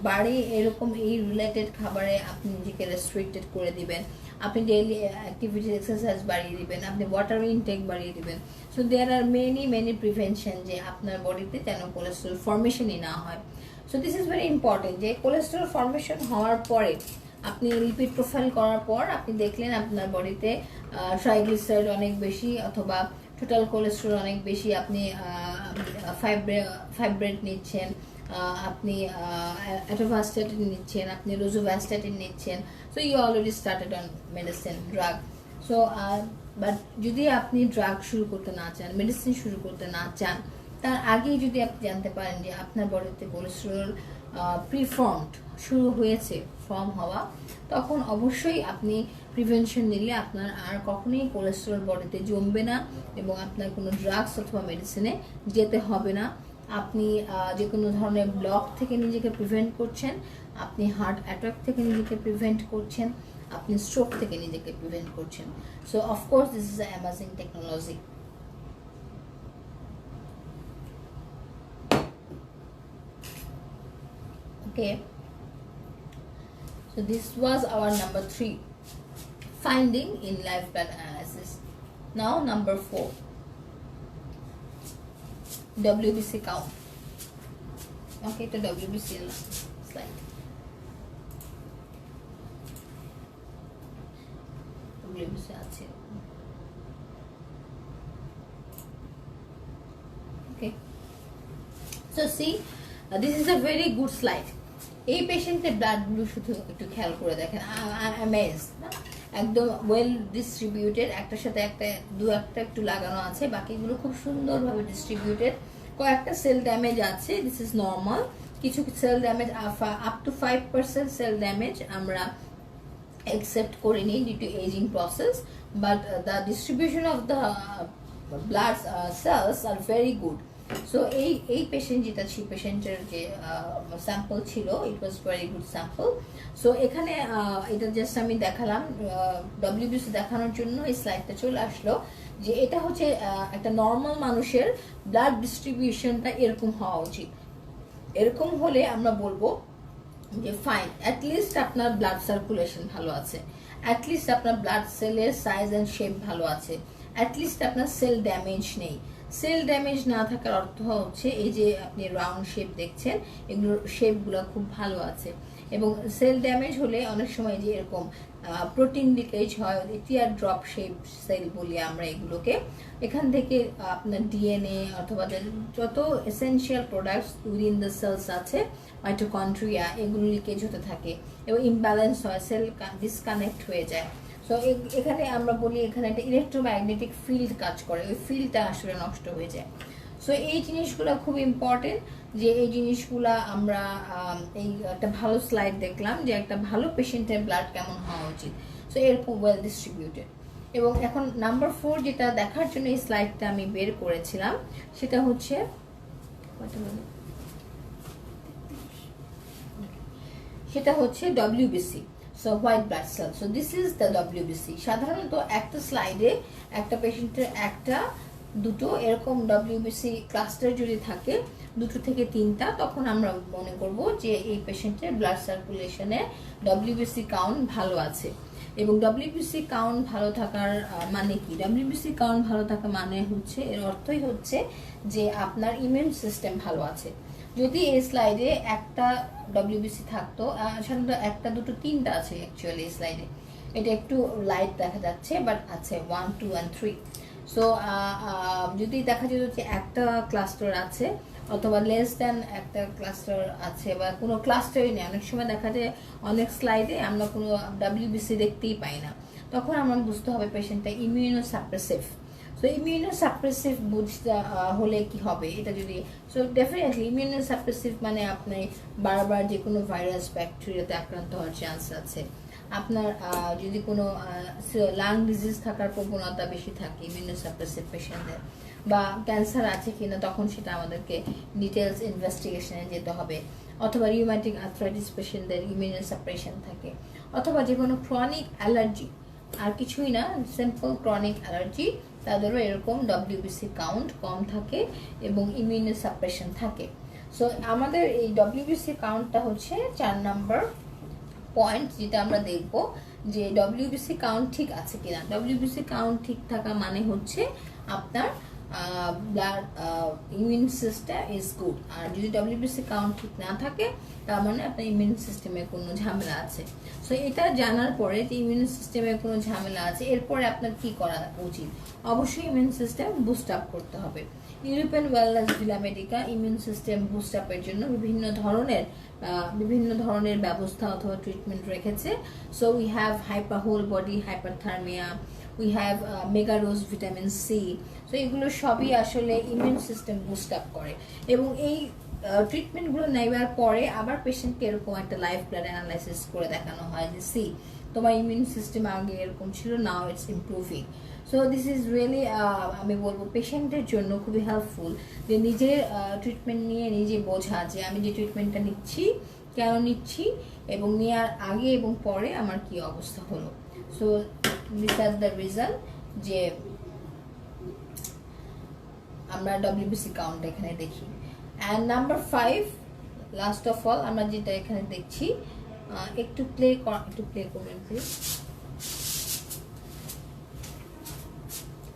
বাড়ে এরকম এই রিলেটেড খাবারে আপনি নিজেকে রেস্ট্রিক্টেড করে দিবেন, আপনি ডেইলি অ্যাক্টিভিটি এক্সারসাইজ বাড়িয়ে দিবেন, আপনি ওয়াটার ইনটেক বাড়িয়ে দিবেন। So there are many prevention যে আপনার বডিতে যেন কোলেস্টেরল ফর্মেশনই না হয়। So this is very important যে কোলেস্টেরল ফর্মেশন হওয়ার পরে আপনি লিপিড প্রোফাইল করার পর আপনি দেখলেন আপনার বডিতে ট্রাইগ্লিসারাইড অনেক বেশি অথবা টোটাল কোলেস্টেরল অনেক বেশি, আপনি ফাইব্রেট নিচ্ছেন, আপনি অ্যাটোভাস্ট্যাটিন নিচ্ছেন, আপনি রোজোভ্যাস্ট্যাটিন নিচ্ছেন। So you already started on medicine drug. So but যদি আপনি ড্রাগ শুরু করতে না চান, মেডিসিন শুরু করতে না চান, তার আগেই যদি আপনি জানতে পারেন যে আপনার বডিতে কোলেস্টেরল প্রিফর্মড শুরু হয়েছে ফর্ম হওয়া, তখন অবশ্যই আপনি প্রিভেনশন নিলে আপনার আর কখনোই কোলেস্টেরল বডিতে জমবে না এবং আপনার কোনো ড্রাগস অথবা মেডিসিনে যেতে হবে না। আপনি যে কোনো ধরনের ব্লক থেকে নিজেকে প্রিভেন্ট করছেন, আপনি হার্ট অ্যাটাক থেকে নিজেকে প্রিভেন্ট করছেন, আপনি স্ট্রোক থেকে নিজেকে প্রিভেন্ট করছেন। So of course this is a amazing technology. Okay, so this was our number 3 finding in live blood analysis. Now number 4, WBC count. Okay, to WBC slide. WBC আছে। Okay, so see, this is a very good slide. এই পেশেন্টের ব্লাডগুলো শুধু একটু খেয়াল করে দেখেন, একদম well distributed, একটার সাথে একটা একটা একটু লাগানো আছে, বাকিগুলো খুব সুন্দরভাবে ডিস্ট্রিবিউটেড। কয়েকটা সেল ড্যামেজ আছে, দিস ইজ নর্মাল। কিছু cell damage up to 5% cell damage আমরা accept করিনি due to ageing process, but the distribution of the blood cells are very good. So এই পেশেন্ট যেটা ছিল, পেশেন্টের যে স্যাম্পল ছিল, it was very good sample. So এখানে এটা জাস্ট আমি দেখালাম, ডব্লিউবিসি দেখানোর জন্য এই স্লাইডটা চলে আসলো যে এটা হচ্ছে একটা নর্মাল মানুষের ব্লাড ডিস্ট্রিবিউশনটা এরকম হওয়া উচিত। এরকম হলে আমরা বলবো যে ফাইন, অ্যাটলিস্ট আপনার ব্লাড সার্কুলেশন ভালো আছে, অ্যাটলিস্ট আপনার ব্লাড সেলের সাইজ অ্যান্ড শেপ ভালো আছে, অ্যাটলিস্ট আপনার সেল ড্যামেজ নেই। সেল ড্যামেজ না থাকার অর্থ হচ্ছে এই যে আপনি রাউন্ড শেপ দেখছেন, এগুলোর শেপগুলো খুব ভালো আছে। এবং সেল ড্যামেজ হলে অনেক সময় যে এরকম প্রোটিন লিকেজ হয়, টিয়ার ড্রপ শেপ সেল বলি আমরা এগুলোকে। এখান থেকে আপনার ডিএনএ অথবা যত essential products within the cells আছে, মাইটোকন্ড্রিয়া, এগুলো লিকেজ হতে থাকে এবং ইমব্যালেন্স হয়, সেল ডিসকানেক্ট হয়ে যায়। সো এখানে আমরা বলি এখানে একটা ইলেকট্রোম্যাগনেটিক ফিল্ড কাজ করে, ওই ফিল্ডটা আসলে নষ্ট হয়ে যায়। সো এই জিনিসগুলো খুব ইম্পর্টেন্ট, যে এই জিনিসগুলা আমরা এই একটা ভালো স্লাইড দেখলাম যে একটা ভালো পেশেন্টের ব্লাড কেমন হওয়া উচিত। সো এরকম ওয়েল ডিস্ট্রিবিউটেড। এবং এখন নাম্বার 4 যেটা দেখার জন্য এই স্লাইডটা আমি বের করেছিলাম, সেটা হচ্ছে WBC, so white blood cell. So this is the WBC। সাধারণত একটা স্লাইডে একটা পেশেন্টের একটা দুটো এরকম WBC ক্লাস্টার যদি থাকে, 2 থেকে 3টা, তখন আমরা মনে করব যে এই পেশেন্টের ব্লাড সার্কুলেশনে WBC কাউন্ট ভালো আছে। এবং WBC কাউন্ট ভালো থাকার মানে কি? WBC কাউন্ট ভালো থাকা মানে হচ্ছে, এর অর্থই হচ্ছে যে আপনার ইমিউন সিস্টেম ভালো আছে। যদি এই স্লাইডে একটা WBC থাকতো, সাধারণত একটা দুটো 3টা আছে অ্যাকচুয়ালি এই স্লাইডে, এটা একটু লাইট দেখা যাচ্ছে, বাট আছে 1 2 and 3। সো যদি দেখা যেত যে একটা ক্লাস্টার আছে অথবা লেস দ্যান একটা ক্লাস্টার আছে বা কোনো ক্লাস্টারই নেই, অনেক সময় দেখা যায় অনেক স্লাইডে আমরা কোনো WBC দেখতেই পাই না, তখন আমার বুঝতে হবে পেশেন্টটা immunosuppressive. So immunosuppressive বুঝতে হলে কি হবে, এটা যদি, সো ডেফিনেটলি ইমিউনো সাপ্রেসিভ মানে আপনি বারবার যে কোনো ভাইরাস ব্যাকটেরিয়াতে আক্রান্ত হওয়ার চান্স আছে, আপনার যদি কোনো লাং ডিজিজ থাকার প্রবণতা বেশি থাকে ইমিউনোসাপ্রেসিভ পেশেন্টদের, বা ক্যান্সার আছে কিনা তখন সেটা আমাদেরকে ডিটেলস ইনভেস্টিগেশনে যেতে হবে, অথবা রিউম্যাটিক আর্থ্রাইটিস পেশেন্টদের ইমিউনোসাপ্রেশন থাকে, অথবা যে কোনো ক্রনিক অ্যালার্জি, আর কিছুই না, সিম্পল ক্রনিক অ্যালার্জি, তাদেরও এরকম WBC কাউন্ট কম থাকে এবং ইমিউনোসাপ্রেশন থাকে। সো আমাদের এই WBC কাউন্টটা হচ্ছে 4 নম্বর পয়েন্ট, যেটা আমরা দেখব যে WBC কাউন্ট ঠিক আছে কিনা। WBC কাউন্ট ঠিক থাকা মানে হচ্ছে আপনার blood immune system is good. আর যদি WBC কাউন্ট ঠিক না থাকে, তার মানে আপনার ইমিউন সিস্টেমে কোনো ঝামেলা আছে। সো এটা জানার পরে যে ইমিউন সিস্টেমে কোনো ঝামেলা আছে, এরপরে আপনার কি করা উচিত? অবশ্যই ইমিউন সিস্টেম বুস্ট আপ করতে হবে। European Wellness Villa Medica immune system boost আপের জন্য বিভিন্ন ধরনের ব্যবস্থা অথবা ট্রিটমেন্ট রেখেছে। So we have whole body hyperthermia, we have megadose vitamin C. So এগুলো সবই আসলে ইমিউন সিস্টেম বুস্ট আপ করে। এবং এই ট্রিটমেন্টগুলো নেওয়ার পরে আবার পেশেন্টকে এরকম একটা লাইভ ব্লাড অ্যানালাইসিস করে দেখানো হয় যে তোমার ইমিউন সিস্টেম আগে এরকম ছিল, now it's improving. So this is really, আমি বলবো পেশেন্টের জন্য খুবই হেল্পফুল যে নিজের ট্রিটমেন্ট নিয়ে নিজে বোঝা যে আমি যে ট্রিটমেন্টটা নিচ্ছি কেন নিচ্ছি এবং নেওয়ার আগে এবং পরে আমার কি অবস্থা হলো। So this are the reason যে আমরা WBC কাউন্ট এখানে দেখি। And number 5, last of all, আমরা যেটা এখানে দেখছি, একটু প্লে করবেন প্লিজ।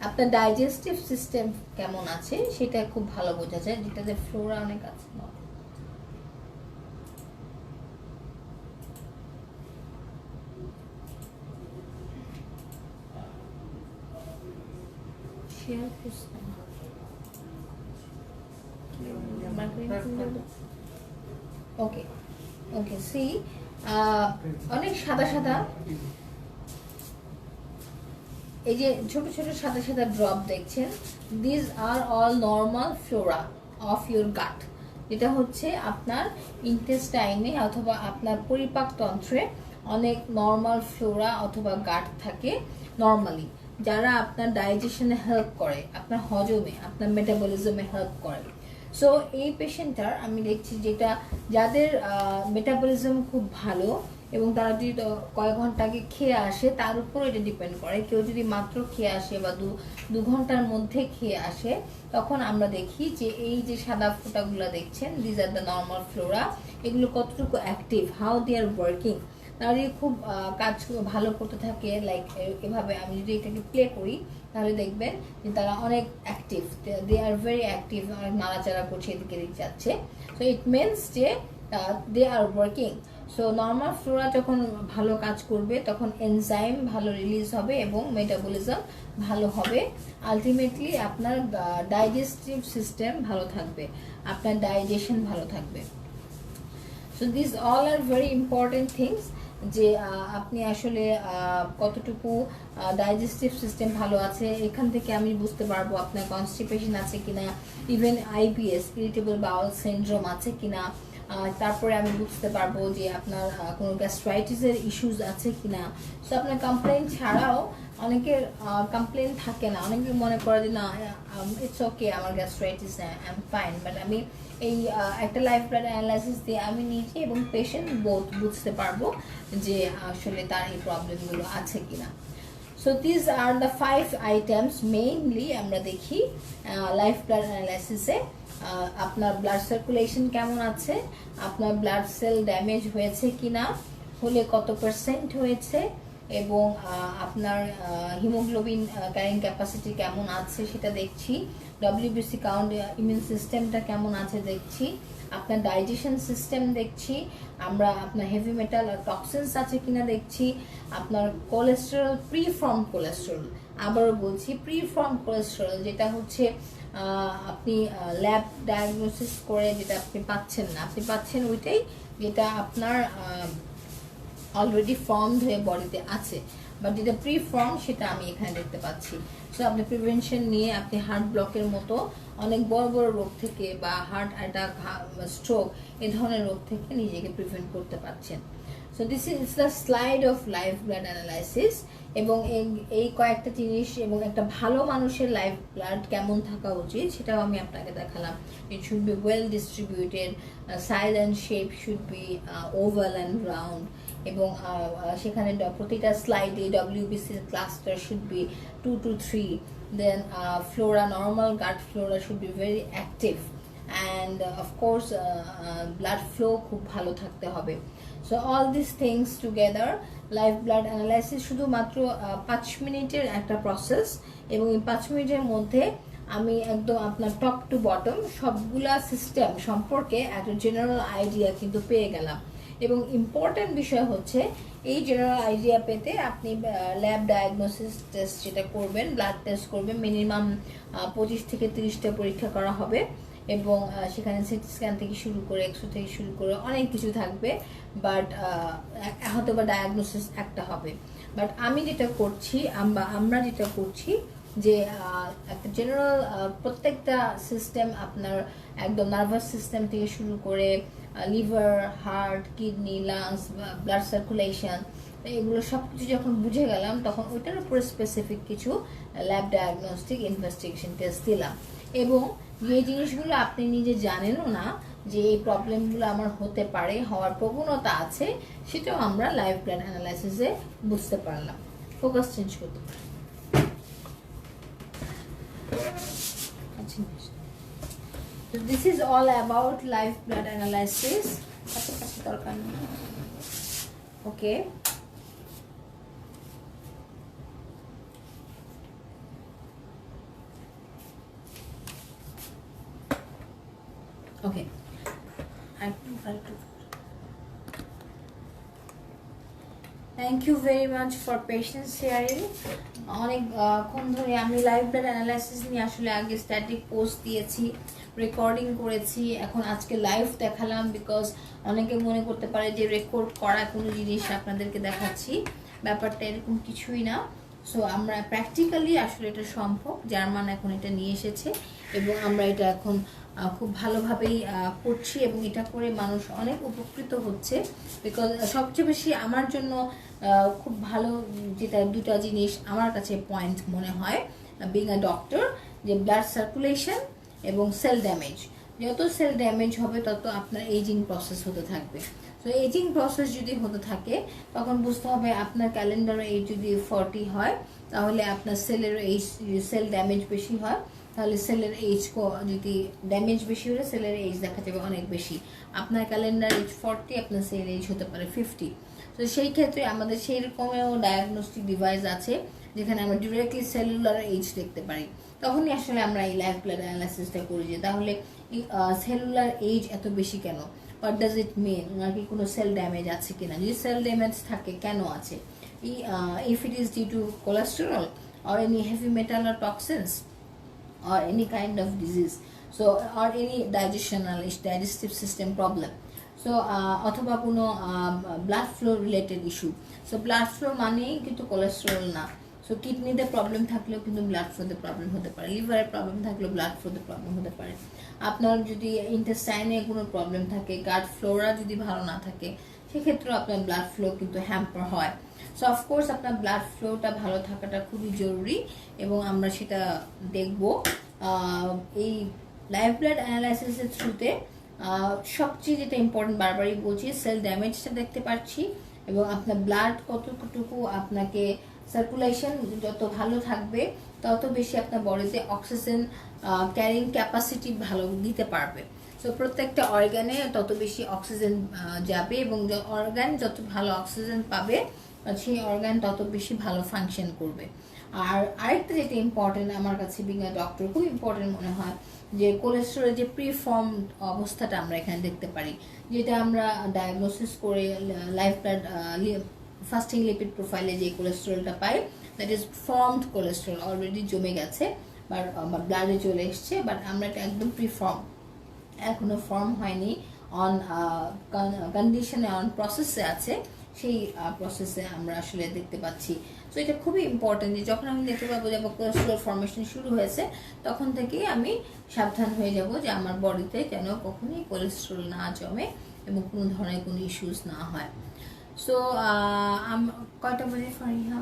আপনার ডাইজেস্টিভ সিস্টেম কেমন আছে সেটা খুব ভালো বোঝা যায়, যেটাতে ফ্লোরা অনেক আছে। ওকে ওকে সি অনেক সাদা সাদা, এই যে ছোট ছোট সাদা সাদা ড্রপ দেখছেন, this are all normal flora of your gut, যেটা হচ্ছে আপনার ইন্টেস্টাইনে অথবা আপনার পরিপাকতন্ত্রে অনেক নর্মাল ফ্লোরা অথবা গাট থাকে নর্মালি, যারা আপনার ডাইজেশনে হেল্প করে, আপনার হজমে, আপনার মেটাবলিজমে হেল্প করে। সো এই পেশেন্টটার আমি দেখছি যেটা যাদের মেটাবলিজম খুব ভালো এবং তারা যদি কয়েক ঘন্টা আগে খেয়ে আসে, তার উপর এটা ডিপেন্ড করে। কেউ যদি মাত্র খেয়ে আসে বা দু ঘন্টার মধ্যে খেয়ে আসে, তখন আমরা দেখি যে এই যে সাদা ফোঁটাগুলো দেখছেন, these are the normal flora, এগুলো কতটুকু active, how they are working. তাহলে খুব কাজ ভালো করতে থাকে। লাইক এভাবে আমি যদি এটাকে প্লে করি তাহলে দেখবেন যে তারা অনেক active, they are very active, অনেক নাড়াচাড়া করছে, এদিকে এদিকে যাচ্ছে। সো ইট মিনস যে they are working. So normal flora যখন ভালো কাজ করবে তখন এনজাইম ভালো রিলিজ হবে এবং মেটাবলিজম ভালো হবে। আলটিমেটলি আপনার ডাইজেস্টিভ সিস্টেম ভালো থাকবে, আপনার ডাইজেশন ভালো থাকবে। So this all are very important things, যে আপনি আসলে কতটুকু ডাইজেস্টিভ সিস্টেম ভালো আছে, এখান থেকে আমি বুঝতে পারবো আপনার কনস্টিপেশন আছে কিনা, even IBS irritable bowel syndrome আছে কিনা। তারপরে আমি বুঝতে পারবো যে আপনার কোনো গ্যাস্ট্রাইটিসের ইস্যুস আছে কিনা। সো আপনার কমপ্লেন ছাড়াও অনেকের কমপ্লেন থাকে না, অনেকে মনে করে যে না ইটস ওকে, আমার gastritis I am fine. But আমি এই একটা লাইফ ব্লাড অ্যানালাইসিস দিয়ে আমি নিজে এবং পেশেন্ট বোথ বুঝতে পারবো যে আসলে তার এই প্রবলেমগুলো আছে কিনা। So this are the 5 items mainly আমরা দেখি লাইফ ব্লাড অ্যানালাইসিসে। আপনার ব্লাড সার্কুলেশন কেমন আছে, আপনার ব্লাড সেল ড্যামেজ হয়েছে কিনা, হলে কত পার্সেন্ট হয়েছে, এবং আপনার হিমোগ্লোবিন ক্যারিং ক্যাপাসিটি কেমন আছে সেটা দেখছি, ডব্লিউবিসি কাউন্ট, ইমিউন সিস্টেমটা কেমন আছে দেখছি, আপনার ডাইজেশন সিস্টেম দেখছি আমরা, আপনার হেভি মেটাল আর টক্সিনস আছে কিনা দেখছি, আপনার কোলেস্টেরল, প্রি ফর্ম কোলেস্টেরল, আবারও বলছি প্রি ফর্ম কোলেস্টেরল, যেটা হচ্ছে আপনি ল্যাব ডায়াগনোসিস করে যেটা আপনি পাচ্ছেন না, আপনি পাচ্ছেন ওইটাই যেটা আপনার অলরেডি ফর্মড হয়ে বডিতে আছে, বাট যেটা প্রি ফর্ম সেটা আমি এখানে দেখতে পাচ্ছি। সো আপনি প্রিভেনশন নিয়ে আপনি হার্ট ব্লকের মতো অনেক বড় বড় রোগ থেকে বা হার্ট অ্যাটাক, স্ট্রোক, এই ধরনের রোগ থেকে নিজেকে প্রিভেন্ট করতে পারছেন। So this is the slide of life blood analysis. এবং এই কয়েকটা জিনিস এবং একটা ভালো মানুষের লাইফ ব্লাড কেমন থাকা উচিত সেটাও আমি আপনাকে দেখালাম। It should be well distributed, size and shape should be oval and round, এবং সেখানে প্রতিটা স্লাইডে ডব্লিউবিসির cluster should be 2 to 3, then flora, normal gut flora should be very active, and of course blood flow খুব ভালো থাকতে হবে। So all this things together, life blood analysis শুধুমাত্র 5 মিনিটের একটা প্রসেস, এবং এই 5 মিনিটের মধ্যে আমি একদম আপনার টপ টু বটম সবগুলা সিস্টেম সম্পর্কে একটা জেনারেল আইডিয়া কিন্তু পেয়ে গেলাম। এবং ইম্পর্টেন্ট বিষয় হচ্ছে এই জেনারেল আইডিয়া পেতে আপনি ল্যাব ডায়াগনোসিস টেস্ট যেটা করবেন, ব্লাড টেস্ট করবেন, মিনিমাম 25 থেকে 30টা পরীক্ষা করা হবে, এবং সেখানে সিটি স্ক্যান থেকে শুরু করে এক্সরে থেকে শুরু করে অনেক কিছু থাকবে, বাট হয়তো বা ডায়াগনোসিস একটা হবে। বাট আমি যেটা করছি, আমরা যেটা করছি যে একটা জেনারেল প্রত্যেকটা সিস্টেম আপনার একদম নার্ভাস সিস্টেম থেকে শুরু করে liver, heart, kidney, lungs, blood circulation, এগুলো সব কিছু যখন বুঝে গেলাম তখন ওইটার উপরে স্পেসিফিক কিছু ল্যাব ডায়াগনস্টিক ইনভেস্টিগেশন টেস্ট দিলাম। এবং যে জিনিসগুলো আপনি নিজে জানেনও না যে এই প্রবলেমগুলো আমার হতে পারে, হওয়ার প্রবণতা আছে, সেটাও আমরা লাইফ ব্লাড অ্যানালাইসিসে বুঝতে পারলাম। ফোকাস চেঞ্জ করতে পারি। So this is all about live blood analysis. Okay. Okay. Thank you very much for patience sharing. অনেকক্ষণ ধরে আমি লাইভ ব্লাড অ্যানালাইসিস নিয়ে আসলে আগে স্ট্যাটিক পোস্ট দিয়েছি, রেকর্ডিং করেছি, এখন আজকে লাইভ দেখালাম, বিকজ অনেকে মনে করতে পারে যে রেকর্ড করা কোনো জিনিস আপনাদেরকে দেখাচ্ছি, ব্যাপারটা এরকম কিছুই না। সো আমরা প্র্যাকটিক্যালি আসলে এটা সম্ভব, জার্মান এখন এটা নিয়ে এসেছে এবং আমরা এটা এখন খুব ভালোভাবেই করছি, এবং এটা করে মানুষ অনেক উপকৃত হচ্ছে। বিকজ সবচেয়ে বেশি আমার জন্য খুব ভালো যেটা দুটা জিনিস আমার কাছে পয়েন্ট মনে হয় বিং আ ডক্টর, যে ব্লাড সার্কুলেশন এবং সেল ড্যামেজ। যত সেল ড্যামেজ হবে তত আপনার এজিং প্রসেস হতে থাকবে। তো এজিং প্রসেস যদি হতে থাকে তখন বুঝতে হবে আপনার ক্যালেন্ডারে এই যদি 40 হয় তাহলে আপনার সেলের এই সেল ড্যামেজ বেশি হয়, তাহলে সেলের এজ যদি ড্যামেজ বেশি হলে সেলের এজ দেখা যাবে অনেক বেশি। আপনার ক্যালেন্ডার এজ 40, আপনার সেল এজ হতে পারে 50। তো সেই ক্ষেত্রে আমাদের সেই রকমেরও ডায়াগনস্টিক ডিভাইস আছে যেখানে আমরা ডিরেক্টলি সেলুলার এজ দেখতে পারি। তখনই আসলে আমরা এই লাইভ ব্লাড অ্যানালাইসিসটা করি যে তাহলে সেলুলার এজ এত বেশি কেন, হোয়াট ডাজ ইট মিন, নাকি কোনো সেল ড্যামেজ আছে কিনা, যদি সেল ড্যামেজ থাকে কেন আছে, if it is due to cholesterol or any heavy metal or toxins or any kind of disease, so or any digestive system problem, so অথবা কোনো blood flow related issue. So blood flow মানেই কিন্তু cholesterol না। So কিডনিতে problem থাকলেও কিন্তু blood ফ্লোতে problem হতে পারে, লিভারে প্রবলেম থাকলেও ব্লাড ফ্লোতে প্রবলেম হতে পারে। আপনার যদি ইন্টেস্টাইনে কোনো প্রবলেম থাকে, গাট ফ্লোরা যদি ভালো না থাকে, সেক্ষেত্রেও আপনার ব্লাড ফ্লো কিন্তু হ্যাম্পার হয়। সো অফকোর্স আপনার ব্লাড ফ্লোটা ভালো থাকাটা খুবই জরুরি এবং আমরা সেটা দেখব এই লাইভ ব্লাড অ্যানালাইসিসের থ্রুতে। সবচেয়ে যেটা ইম্পর্টেন্ট, বারবারই বলছি, সেল ড্যামেজটা দেখতে পাচ্ছি এবং আপনার ব্লাড কতটুকু, আপনাকে সার্কুলেশন যত ভালো থাকবে তত বেশি আপনার বডিতে অক্সিজেন ক্যারিং ক্যাপাসিটি ভালো দিতে পারবে। সো প্রত্যেকটা অর্গানে তত বেশি অক্সিজেন যাবে এবং অর্গান যত ভালো অক্সিজেন পাবে সেই অর্গান তত বেশি ভালো ফাংশন করবে। আর আরেকটা যেটা ইম্পর্টেন্ট আমার কাছে বিং আ ডক্টর খুব ইম্পর্টেন্ট মনে হয় যে কোলেস্টেরলের যে প্রিফর্ম অবস্থাটা আমরা এখানে দেখতে পারি, যেটা আমরা ডায়াগনোসিস করে লাইভ ব্লাড ফাস্টিং লিপিড প্রোফাইলে যে কোলেস্টেরলটা পাই, that is formed cholesterol, already জমে গেছে বা ব্লাডে চলে এসছে, বাট আমরা এটা একদম প্রিফর্ম, এখনো ফর্ম হয়নি, অন কন্ডিশনে, অন প্রসেসে আছে, সেই প্রসেসে আমরা আসলে দেখতে পাচ্ছি। সো এটা খুবই ইম্পর্টেন্ট যে যখন আমি দেখতে পাবো যে আমার কোলেস্টেরল ফর্মেশন শুরু হয়েছে, তখন থেকেই আমি সাবধান হয়ে যাব যে আমার বডিতে যেন কখনোই কোলেস্টেরল না জমে এবং কোনো ধরনের কোনো ইস্যুস না হয়। সো কয়টা বাজে ফারিহা?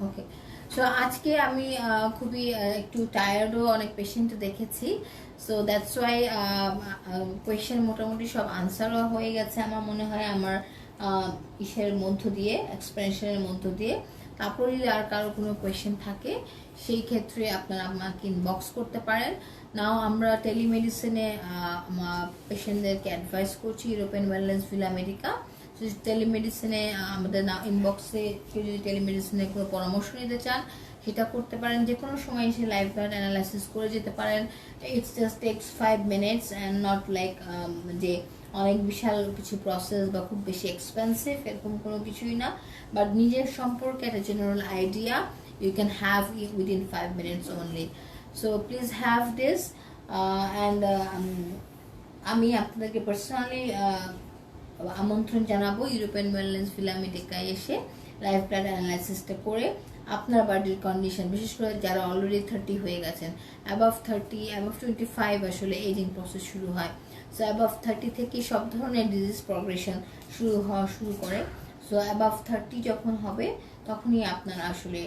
ওকে। সো আজকে আমি খুবই একটু টায়ার্ডও অনেক পেশেন্ট দেখেছি। সো দ্যাটস ওয়াই কোয়েশ্চেন মোটামুটি সব আনসারও হয়ে গেছে আমার মনে হয়, আমার ইসের মধ্য দিয়ে, এক্সপ্লেনেশনের মধ্য দিয়ে। তারপরে যদি আর কারো কোনো কোয়েশ্চেন থাকে সেই ক্ষেত্রে আপনারা আমাকে ইনবক্স করতে পারেন। নাও আমরা টেলিমেডিসিনে পেশেন্টদেরকে অ্যাডভাইস করছি, ইউরোপিয়ান ওয়েলনেস ভিলা মেডিকা। টেলিমেডিসিনে আমাদের ইনবক্সে কেউ যদি টেলিমেডিসিনে কোনো পরামর্শ নিতে চান সেটা করতে পারেন, যে কোনো সময় এসে লাইভ ব্লাড অ্যানালাইসিস করে যেতে পারেন। It's just takes 5 minutes and not like যে অনেক বিশাল কিছু প্রসেস বা খুব বেশি এক্সপেন্সিভ, এরকম কোনো কিছুই না। বাট নিজের সম্পর্কে একটা general idea you can have within 5 minutes only. So please have this and আমি আপনাদেরকে পার্সোনালি আমন্ত্রণ জানাবো ইউরোপিয়ান ওয়েলনেস ভিলা মেডিকায় এসে লাইভ ব্লাড অ্যানালাইসিসটা করে আপনার বডির কন্ডিশন, বিশেষ করে যারা অলরেডি 30 হয়ে গেছেন, অ্যাবাভ 30, অ্যাবাভ 25 আসলে এজিং প্রসেস শুরু হয়। সো অ্যাবাভ 30 থেকে সব ধরনের ডিজিজ প্রগ্রেশন শুরু করে। সো অ্যাবাভ 30 যখন হবে তখনই আপনারা আসলে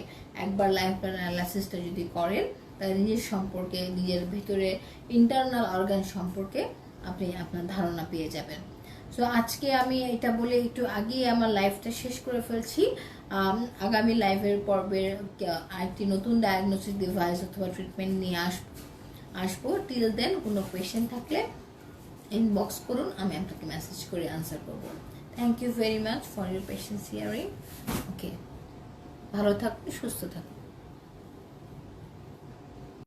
একবার লাইভ ব্লাড অ্যানালাইসিসটা যদি করেন, তাহলে নিজের সম্পর্কে, নিজের ভিতরে ইন্টারনাল অর্গান সম্পর্কে আপনি আপনার ধারণা পেয়ে যাবেন। সো আজকে আমি এটা বলে একটু আগেই আমার লাইভটা শেষ করে ফেলছি। আগামী লাইভের পর্বের আরেকটি নতুন ডায়াগনোসিস ডিভাইস অথবা ট্রিটমেন্ট নিয়ে আসবো। টিল দেন কোনো কোয়েশ্চেন থাকলে ইনবক্স করুন, আমি আপনাকে মেসেজ করে আনসার করবো। Thank you very much for your patience hearing. Okay, ভালো থাকুন, সুস্থ থাকুন।